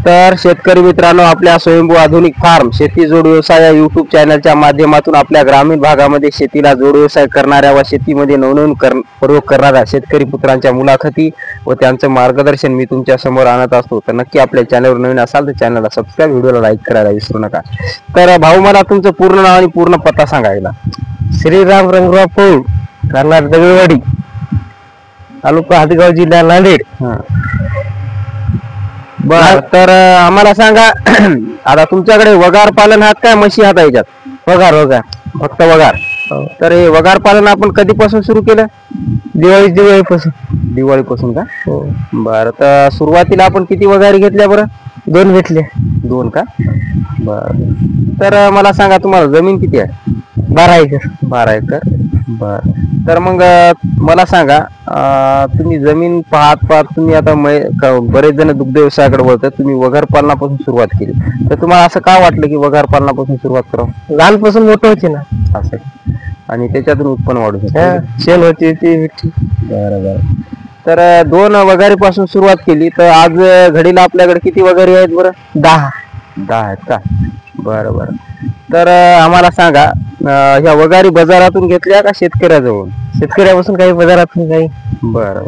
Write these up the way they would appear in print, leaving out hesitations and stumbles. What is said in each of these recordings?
तर शेतकरी मित्रांनो, आपल्या स्वयंभू आधुनिक फार्म शेती जोड व्यवसाय या युट्यूब चॅनलच्या माध्यमातून आपल्या ग्रामीण भागामध्ये शेतीला जोड व्यवसाय करणाऱ्या व शेतीमध्ये नवनवीन प्रयोग करणाऱ्या शेतकरी पुत्रांच्या मुलाखती व त्यांचं मार्गदर्शन मी तुमच्या समोर आणत असतो. तर नक्की आपल्या चॅनलवर नवीन असाल तर चॅनलला सबस्क्राईब, व्हिडिओला लाईक करायला विसरू नका. तर भाऊ, मला तुमचं पूर्ण नाव आणि पूर्ण पत्ता सांगायला. श्रीराम रंगराव पौळ, राहणार दगडवाडी, तालुका हातगाव, जिल्हा नांदेड. बर, तर आम्हाला सांगा आता तुमच्याकडे वगार पालन हात काय म्हशी हात याच्यात? वगार वगार फक्त वगार. तर हे वगार पालन आपण कधीपासून सुरू केलं? दिवाळीपासून का? बरं, तर सुरुवातीला आपण किती वगारी घेतल्या बरं? 2 घेतले. 2 का? बर, तर मला सांगा तुम्हाला जमीन किती आहे? 12 एकर. 12 एकर. बर, तर मग मला सांगा, तुम्ही जमीन पाहत तुम्ही आता बरेच जण दुग्ध व्यवसायाकडे वळतात, तुम्ही वगार पालनापासून सुरुवात केली, तर तुम्हाला असं का वाटलं की वगार पालनापासून सुरुवात करावं? लहानपासून मोठं होते ना असं, आणि त्याच्यातून उत्पन्न वाढू शकते, शेण होती ती भेटली. बरं. तर 2 वगारीपासून सुरुवात केली, तर आज घडीला आपल्याकडे किती वगारी आहेत बरं? 10 आहेत का? बरं. तर आम्हाला सांगा, ह्या वगारी बाजारातून घेतल्या का शेतकऱ्याजवळ? शेतकऱ्यापासून काही, बाजारातून काही. बरं.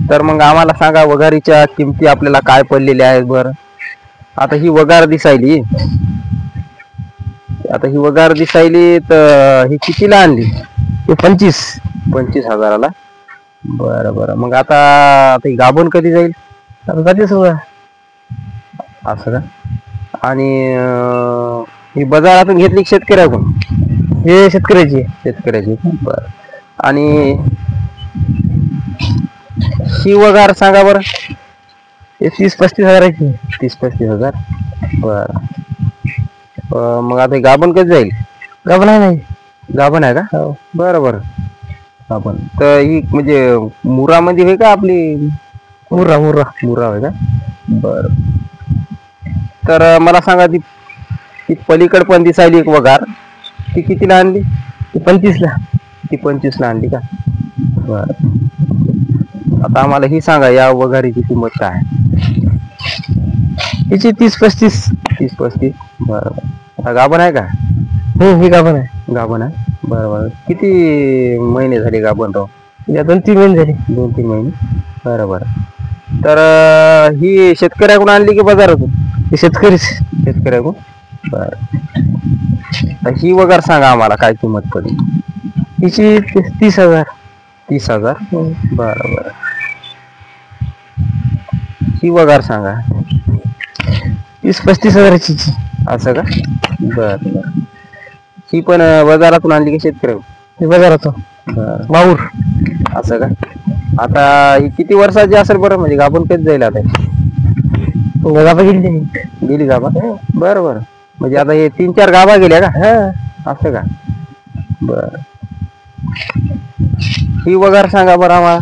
तर मग आम्हाला सांगा, वगारीच्या किमती आपल्याला काय पडलेल्या आहेत बरं? आता ही वगार दिसायली, तर ही कितीला आणली? 25,000ला. बरं. मग आता ही गाभण कधी जाईल? असं का? आणि ही बाजारातून घेतली शेतकऱ्याकडून? हे शेतकऱ्याची. बर, आणि ही वगार सांगा बरं? 30-35 हजाराची. 30-35 हजार. बर, मग आता गाभण कधी जाईल? गाभण आहे का? हो. बरं. गाभण तर ही म्हणजे मुरामध्ये आहे का आपली? मुरा आहे का? बर, तर मला सांगा, ती पलीकड पण दिसायली एक वगार, ती कितीला आणली? ती 25ला. ती 25ला आणली का? बर, आता आम्हाला ही सांगा, या वगारीची किंमत काय आहे? तिची 30-35. 30-35. बरं. आता गाभण आहे का? ही गाभण आहे. बरं. किती महिने झाले गाभण राव? 2-3 महिने झाले. 2-3 महिने. बरं. तर ही शेतकऱ्याकडून आणली की बाजारातून? शेतकऱ्याकडून. बरं, ही वगार सांगा आम्हाला, काय किंमत पडली? तिची 30,000. 30,000. बरं. ही वगार सांगा. 30-35 हजाराची. असं का? बरं. ही पण बाजारातून आणली की शेतकऱ्याकडून? बाजारातून. माऊर. असं का? आता ही किती वर्षाची असेल बरं? म्हणजे गाभण कधी जाईल आता? गाभा गेली गाभा. बरं. म्हणजे आता हे 3-4 गाभा गेल्या का? असं का? बर, ही वगार सांगा बरं आम्हाला.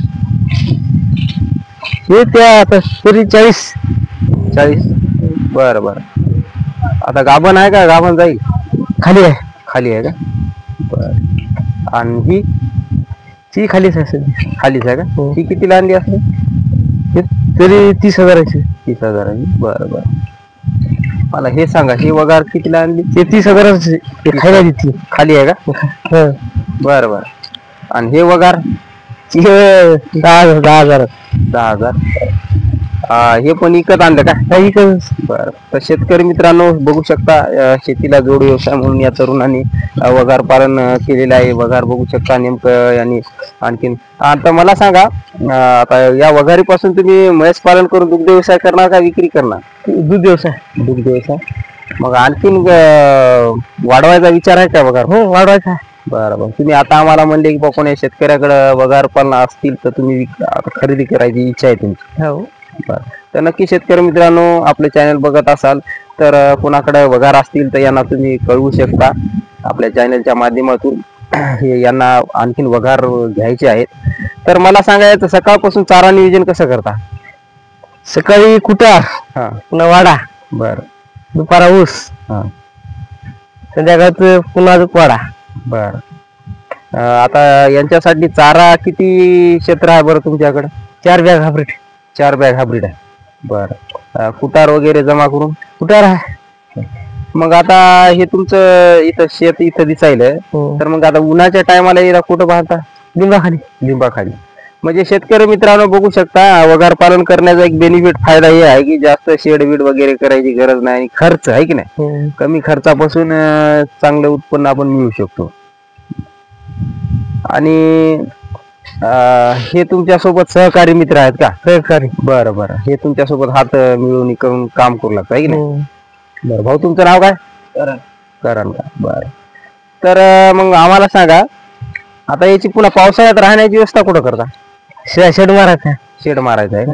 हे त्या आता 40. बरं. आता गाभण आहे का? गाभण जाईल? खाली आहे का? बर, आणि ही खालीच आहे का? ही कितीला आणली असेल? तरी 30 हजाराची. 30 हजाराची. बरं. मला हे सांगा, ही वगार कितीला आणली? 30 हजाराची. खायला घेतली. खाली आहे का? बरं. आणि हे वगार? 10,000. हे पण इकत आणलं का? बरं. तर शेतकरी मित्रांनो, बघू शकता, शेतीला जोड व्यवसाय म्हणून या तरुणांनी वगार पालन केलेलं आहे. वगार बघू शकता नेमकं. यांनी आणखीन आता मला सांगा, आता या वगारीपासून तुम्ही म्हैस पालन करून दुग्ध व्यवसाय करणार का विक्री करणार? दूध व्यवसाय. मग आणखीन वाढवायचा विचार आहे का वगार? हो, वाढवायचा. बरं. तुम्ही आता आम्हाला म्हणले की कोणी शेतकऱ्याकडे वगार पालन असतील तर तुम्ही खरेदी करायची इच्छा आहे तुमची? हो. तर नक्की शेतकरी मित्रांनो, आपले चॅनल बघत असाल तर कोणाकडे वगार असतील तर यांना तुम्ही कळवू शकता आपल्या चॅनलच्या माध्यमातून. यांना आणखीन वगार घ्यायचे आहेत. तर मला सांगायचं, सकाळपासून चारा नियोजन कसं करता? सकाळी कुटार, पुन्हा वाडा. बरं. दुपारा ऊस. संध्याकाळचं पुन्हा वाडा. बरं. आता यांच्यासाठी चारा किती क्षेत्र आहे बरं तुमच्याकडे? 4 बॅग हायब्रिड. 4 बॅग हायब्रिड आहे. बरं. कुटार वगैरे जमा करून. कुटार आहे. मग आता हे तुमचं इथं शेत इथं दिसायलं, तर मग आता उन्हाच्या टायमाला याला कुठं बांधता? लिंबाखाली. लिंबाखाली. म्हणजे शेतकरी मित्रांनो बघू शकता, वगार पालन करण्याचा एक बेनिफिट फायदा हे आहे की जास्त शेड बीड वगैरे करायची गरज नाही, खर्च आहे की नाही, कमी खर्चापासून चांगलं उत्पन्न आपण मिळवू शकतो. आणि हे तुमच्या सोबत सहकारी मित्र आहेत का? सहकारी. बरं बरं. हे तुमच्या सोबत हात मिळवणी करून काम करू लागतं आहे की नाही? बरं. भाऊ तुमचं नाव काय? करण का? बरं. तर मग आम्हाला सांगा, आता याची पुन्हा पावसाळ्यात राहण्याची व्यवस्था कुठं करता? शेड मारायचा. शेड मारायचं आहे का?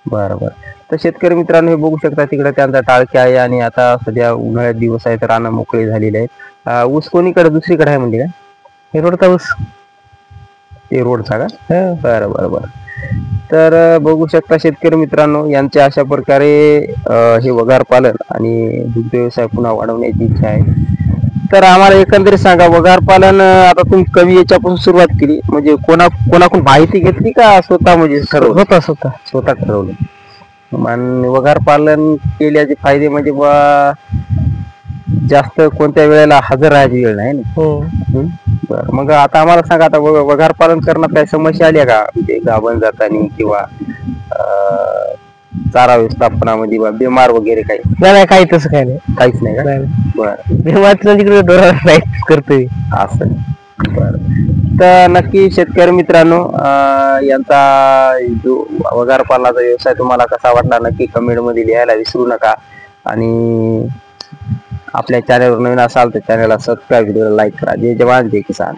बरं बरं. तर शेतकरी मित्रांनो हे बघू शकता, तिकडे त्यांचा टाळके आहे आणि आता सध्या उन्हाळ्यात दिवस आहे तर रानं मोकळी झालेली आहेत. ऊस कोणीकडे दुसरीकडे आहे म्हणजे काय? हे रोडचा ऊस. ते रोडचा का? बरं बरं बरं. तर बघू शकता शेतकरी मित्रांनो, यांच्या अशा प्रकारे हे वगार पालन आणि दुग्ध व्यवसाय पुन्हा वाढवण्याची इच्छा आहे. तर आम्हाला एकंदरीत सांगा, वगार पालन आता तुम्ही कमी याच्यापासून सुरुवात केली, म्हणजे कोणाकडून माहिती घेतली का स्वतः म्हणजे ठरवलं? स्वतः ठरवलं. आणि वगार पालन केल्याचे फायदे म्हणजे जास्त कोणत्या वेळेला हजर राहायची वेळ नाही ना. बरं. मग आता आम्हाला सांगा, आता वगार पालन करण्यात काही समस्या आल्या का? म्हणजे गाभण जाताना किंवा चारा व्यवस्थापनामध्ये बिमार वगैरे काही? नाही, काही तसं काही नाही. काहीच नाही का? बरं. बिमार तिकडे डोळा करतोय असं. बरं. तर नक्की शेतकरी मित्रांनो, यांचा जो वगार पालनाचा व्यवसाय तुम्हाला कसा वाटला नक्की कमेंट मध्ये लिहायला विसरू नका. आणि आपल्या चॅनलवर नवीन असाल तर चॅनलला सबस्क्राईब, व्हिडिओला लाईक करा. जय जवान जय किसान.